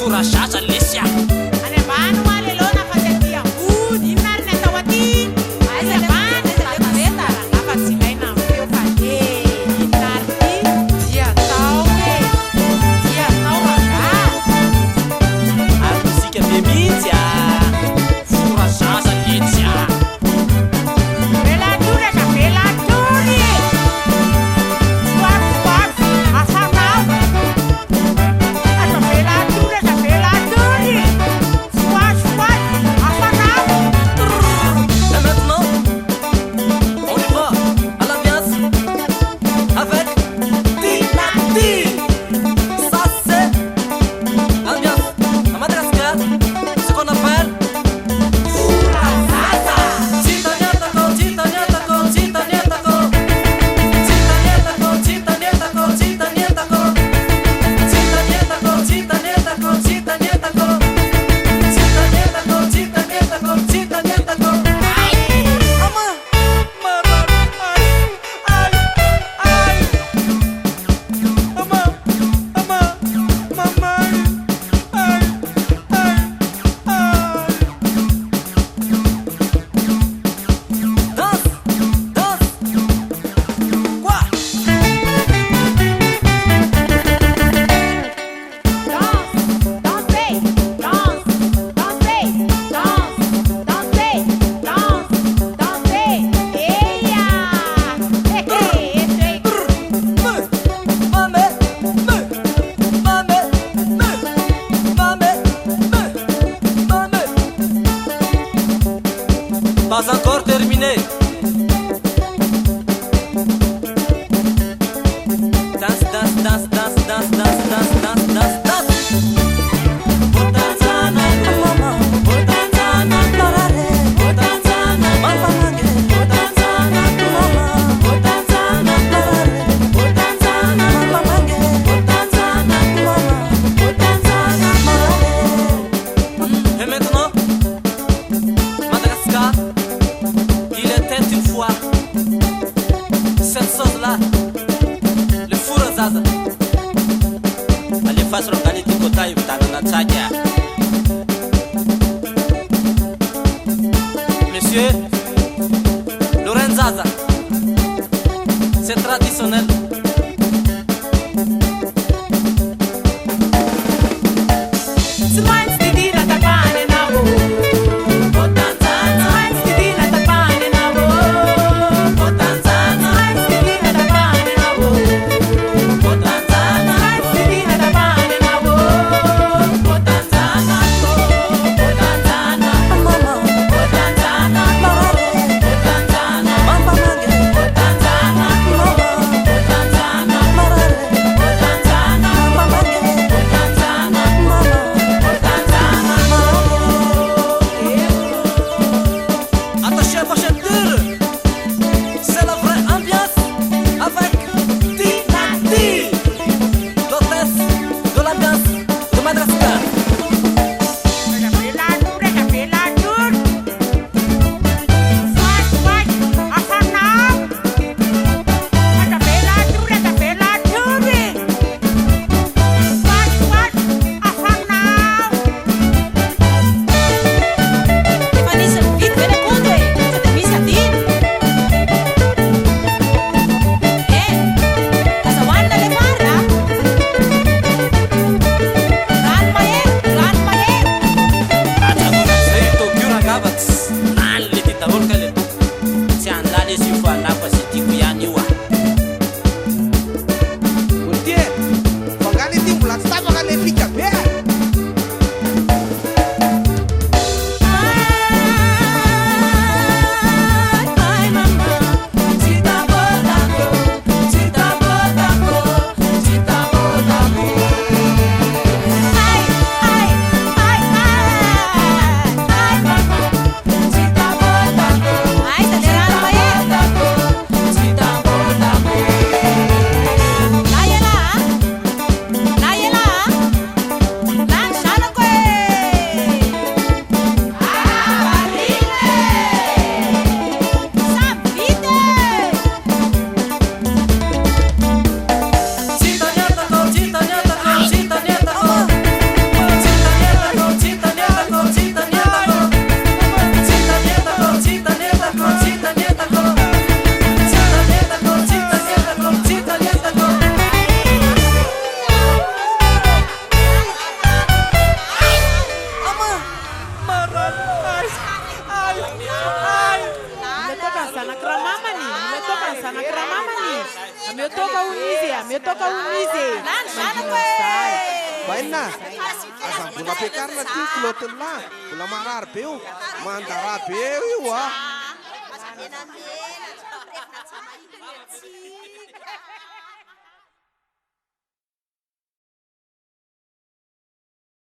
Furasaza lesya Any ambany ho aly aloha nafa tsy aty ambony ino ary ny atao aty aiza ambany aiza lefareta nafa tsy ilaina amin'ny feo fa de ino ary ty dia atao e dia atao raha ary muzika be mihitsy a Furasaza lesya velatony asa velatony soarosoaro afanao asa velatony asa velatony soarosoaro afanao Et maintenant, on y va à l'ambiance avec Tinati. Ça c'est l'ambiance à Madagascar, ce qu'on appelle Furasaza. Titaniatako, titaniatako, titaniatako. Titaniatako, titaniatako, titaniatako. Titaniatako, titaniatako, titaniatako. Titaniatako, titaniatako, titaniatako. Mama, mama, ay, ay, ay. Mama, mama, mama, ay, ay, ay. Danse, danse. Quoi? Danse, danser, eia! Pas encore terminé. Danse, danse, danse, danse, danse, danse, danse, danse, danse, danse. Botanzana, mama, botanzana, parare, botanzana, mama, botanzana, mama, botanzana, parare, botanzana, mama, botanzana, mama, botanzana, parare. Et maintenant, Madagascar, il était une fois cette chose-là, le Furasaza. Alifas rongani tikota ivitana tsaja. Monsieur Lorenzaza, c'est traditionnel. Smanzi di ratapane navo, Botanzana, smanzi di ratapane navo, botanzana, smanzi di ratapane navo, botanzana, smanzi di ratapane navo, Zanak'iramamany, ametoka ny zanak'iramamany. Ametoka hono izy. Lany zanako e! Baina, aza mbola ampiakarina ty kilotiny lahy, mbola marary be io, mandara be io ah. Aza menamena, rehefa tsy mahita ny atsika.